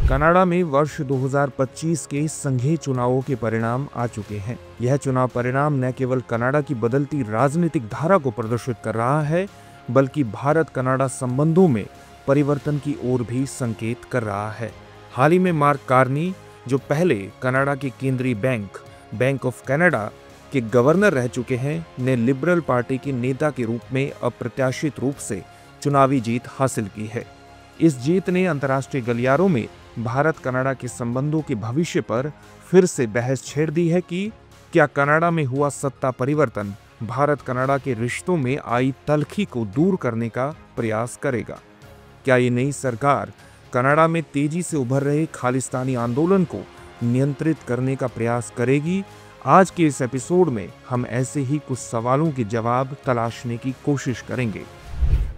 Canada में वर्ष 2025 के संघीय चुनावों के परिणाम आ चुके हैं। यह चुनाव परिणाम न केवल कनाडा की बदलती राजनीतिक धारा को प्रदर्शित कर रहा है, बल्कि भारत कनाडा संबंधों में परिवर्तन की ओर भी संकेत कर रहा है। हाल ही में मार्क कार्नी, जो पहले कनाडा के केंद्रीय बैंक ऑफ कनाडा के गवर्नर रह चुके हैं, ने लिबरल पार्टी के नेता के रूप में अप्रत्याशित रूप से चुनावी जीत हासिल की है। इस जीत ने अंतर्राष्ट्रीय गलियारों में भारत कनाडा के संबंधों के भविष्य पर फिर से बहस छेड़ दी है कि क्या कनाडा में हुआ सत्ता परिवर्तन भारत कनाडा के रिश्तों में आई तल्खी को दूर करने का प्रयास करेगा। क्या ये नई सरकार कनाडा में तेजी से उभर रहे खालिस्तानी आंदोलन को नियंत्रित करने का प्रयास करेगी? आज के इस एपिसोड में हम ऐसे ही कुछ सवालों के जवाब तलाशने की कोशिश करेंगे।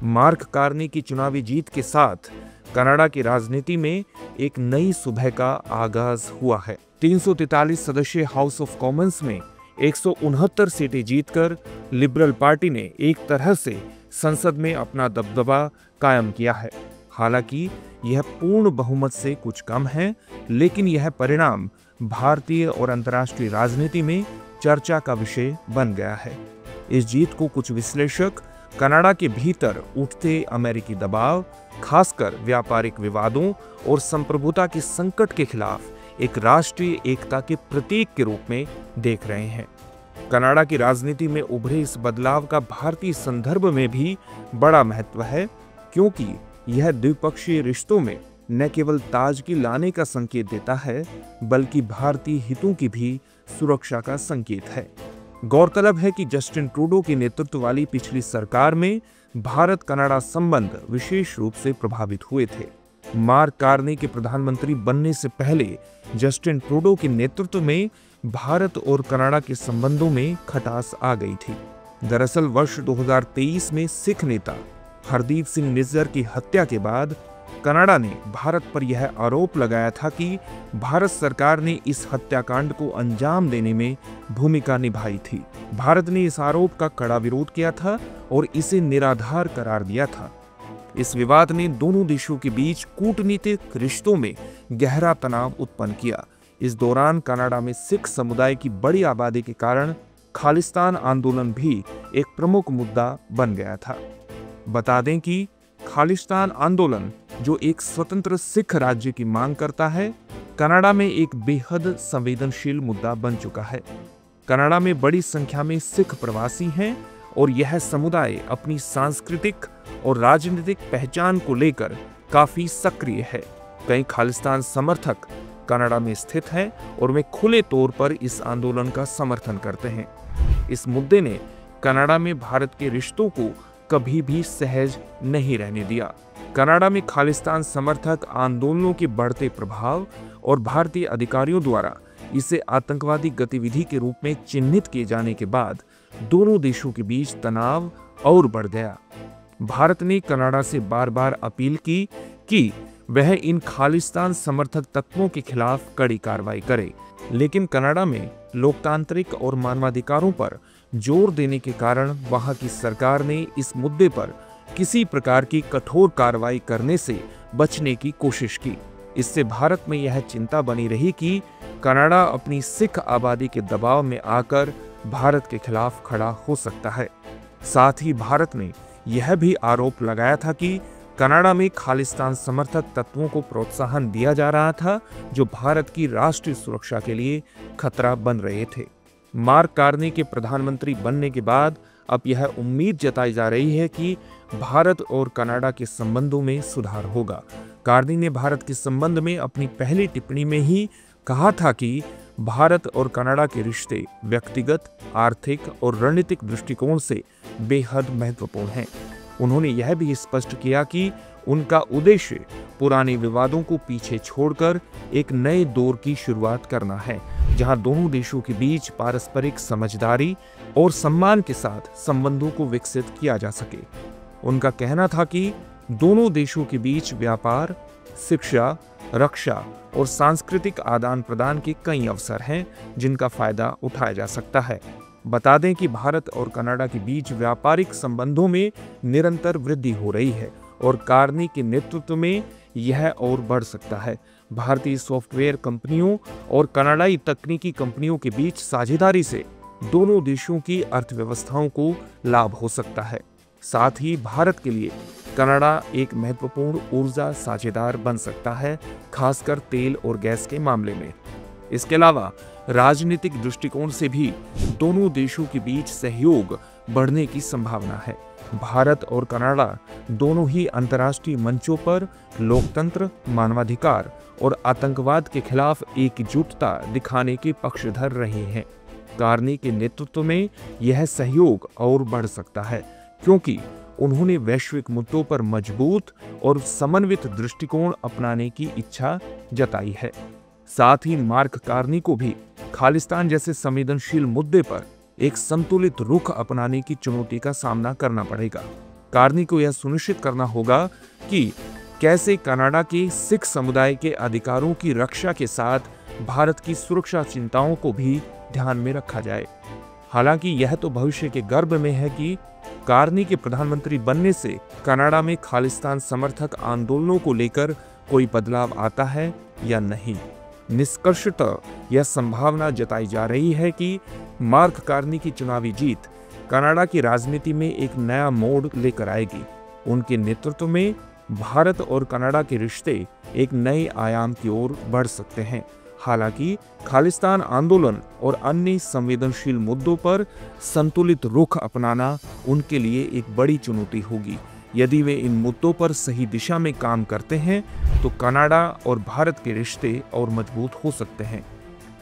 मार्क कार्नी की चुनावी जीत के साथ कनाडा की राजनीति में एक नई सुबह का आगाज हुआ है। 343 सदस्यीय हाउस ऑफ कॉमन्स में 169 सीटें जीतकर लिबरल पार्टी ने एक तरह से संसद में अपना दबदबा कायम किया है। हालांकि यह पूर्ण बहुमत से कुछ कम है, लेकिन यह परिणाम भारतीय और अंतर्राष्ट्रीय राजनीति में चर्चा का विषय बन गया है। इस जीत को कुछ विश्लेषक कनाडा के भीतर उठते अमेरिकी दबाव, खासकर व्यापारिक विवादों और संप्रभुता के संकट के खिलाफ एक राष्ट्रीय एकता के प्रतीक के रूप में देख रहे हैं। कनाडा की राजनीति में उभरे इस बदलाव का भारतीय संदर्भ में भी बड़ा महत्व है, क्योंकि यह द्विपक्षीय रिश्तों में न केवल ताजगी लाने का संकेत देता है, बल्कि भारतीय हितों की भी सुरक्षा का संकेत है। गौरतलब है कि जस्टिन ट्रूडो के नेतृत्व वाली पिछली सरकार में भारत कनाडा संबंध विशेष रूप से प्रभावित हुए थे। मार्क कार्नी के प्रधानमंत्री बनने से पहले जस्टिन ट्रूडो के नेतृत्व में भारत और कनाडा के संबंधों में खटास आ गई थी। दरअसल वर्ष 2023 में सिख नेता हरदीप सिंह निज्जर की हत्या के बाद कनाडा ने भारत पर यह आरोप लगाया था कि भारत सरकार ने इस हत्याकांड को अंजाम देने में भूमिका निभाई थी। भारत ने इस आरोप का कड़ा विरोध किया था और इसे निराधार करार दिया था। इस विवाद ने दोनों देशों के बीच कूटनीतिक रिश्तों में गहरा तनाव उत्पन्न किया। इस दौरान कनाडा में सिख समुदाय की बड़ी आबादी के कारण खालिस्तान आंदोलन भी एक प्रमुख मुद्दा बन गया था। बता दें कि खालिस्तान आंदोलन, जो एक स्वतंत्र सिख राज्य की मांग करता है, कनाडा में एक बेहद संवेदनशील मुद्दा बन चुका है। कनाडा में बड़ी संख्या में सिख प्रवासी हैं और यह समुदाय अपनी सांस्कृतिक और राजनीतिक पहचान को लेकर काफी सक्रिय है। कई खालिस्तान समर्थक कनाडा में स्थित हैं और वे खुले तौर पर इस आंदोलन का समर्थन करते हैं। इस मुद्दे ने कनाडा में भारत के रिश्तों को कभी भी सहज नहीं रहने दिया। कनाडा में खालिस्तान समर्थक आंदोलनों के बढ़ते प्रभाव और भारतीय अधिकारियों द्वारा इसे आतंकवादी गतिविधि के रूप में चिन्हित किए जाने के बाद दोनों देशों के बीच तनाव और बढ़ गया। भारत ने कनाडा से बार बार अपील की कि वह इन खालिस्तान समर्थक तत्वों के खिलाफ कड़ी कार्रवाई करे, लेकिन कनाडा में लोकतांत्रिक और मानवाधिकारों पर जोर देने के कारण वहां की सरकार ने इस मुद्दे पर किसी प्रकार की कठोर कार्रवाई करने से बचने की कोशिश की। इससे भारत में यह चिंता बनी रही कि कनाडा अपनी सिख आबादी के दबाव में आकर भारत के खिलाफ खड़ा हो सकता है। साथ ही भारत ने यह भी आरोप लगाया था कि कनाडा में खालिस्तान समर्थक तत्वों को प्रोत्साहन दिया जा रहा था, जो भारत की राष्ट्रीय सुरक्षा के लिए खतरा बन रहे थे। मार्क कार्नी के प्रधानमंत्री बनने के बाद अब यह उम्मीद जताई जा रही है कि भारत और कनाडा के संबंधों में सुधार होगा। कार्नी ने भारत के संबंध में अपनी पहली टिप्पणी में ही कहा था कि भारत और कनाडा के रिश्ते व्यक्तिगत, आर्थिक और रणनीतिक दृष्टिकोण से बेहद महत्वपूर्ण हैं। उन्होंने यह भी स्पष्ट किया कि उनका उद्देश्य पुराने विवादों को पीछे छोड़कर एक नए दौर की शुरुआत करना है, जहां दोनों देशों के बीच पारस्परिक समझदारी और सम्मान के साथ संबंधों को विकसित किया जा सके। उनका कहना था कि दोनों देशों के बीच व्यापार, शिक्षा, रक्षा और सांस्कृतिक आदान प्रदान के कई अवसर हैं जिनका फायदा उठाया जा सकता है। बता दें कि भारत और कनाडा के बीच व्यापारिक संबंधों में निरंतर वृद्धि हो रही है और कार्नी के नेतृत्व में यह और बढ़ सकता है। भारतीय सॉफ्टवेयर कंपनियों और कनाडाई तकनीकी कंपनियों के बीच साझेदारी से दोनों देशों की अर्थव्यवस्थाओं को लाभ हो सकता है। साथ ही भारत के लिए कनाडा एक महत्वपूर्ण ऊर्जा साझेदार बन सकता है, खासकर तेल और गैस के मामले में। इसके अलावा राजनीतिक दृष्टिकोण से भी दोनों देशों के बीच सहयोग बढ़ने की संभावना है। भारत और कनाडा दोनों ही अंतर्राष्ट्रीय मंचों पर लोकतंत्र, मानवाधिकार और आतंकवाद के खिलाफ एकजुटता दिखाने के पक्षधर रहे हैं। कार्नी के नेतृत्व में यह सहयोग और बढ़ सकता है, क्योंकि उन्होंने वैश्विक मुद्दों पर मजबूत और समन्वित दृष्टिकोण अपनाने की इच्छा जताई है। साथ ही मार्क कार्नी को भी खालिस्तान जैसे संवेदनशील मुद्दे पर एक संतुलित रुख अपनाने की चुनौती का सामना करना पड़ेगा। कार्नी को यह सुनिश्चित करना होगा कि कैसे कनाडा के सिख समुदाय के अधिकारों की रक्षा के साथ भारत की सुरक्षा चिंताओं को भी ध्यान में रखा जाए। हालांकि यह तो भविष्य के गर्भ में है कि कार्नी के प्रधानमंत्री बनने से कनाडा में खालिस्तान समर्थक आंदोलनों को लेकर कोई बदलाव आता है या नहीं। निष्कर्षतः यह संभावना जताई जा रही है कि मार्क कार्नी की चुनावी जीत कनाडा की राजनीति में एक नया मोड़ लेकर आएगी। उनके नेतृत्व में भारत और कनाडा के रिश्ते एक नए आयाम की ओर बढ़ सकते हैं। हालांकि खालिस्तान आंदोलन और अन्य संवेदनशील मुद्दों पर संतुलित रुख अपनाना उनके लिए एक बड़ी चुनौती होगी। यदि वे इन मुद्दों पर सही दिशा में काम करते हैं तो कनाडा और भारत के रिश्ते और मजबूत हो सकते हैं।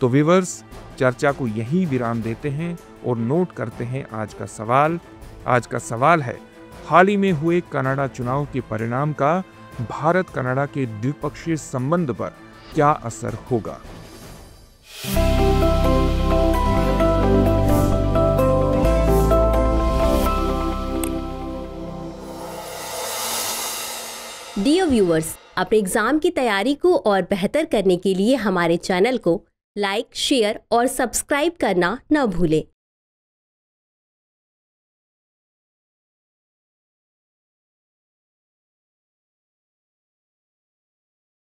तो व्यूअर्स, चर्चा को यहीं विराम देते हैं और नोट करते हैं आज का सवाल। आज का सवाल है, हाल ही में हुए कनाडा चुनाव के परिणाम का भारत कनाडा के द्विपक्षीय संबंध पर क्या असर होगा? डियर व्यूअर्स, अपने एग्जाम की तैयारी को और बेहतर करने के लिए हमारे चैनल को लाइक, शेयर और सब्सक्राइब करना न भूलें।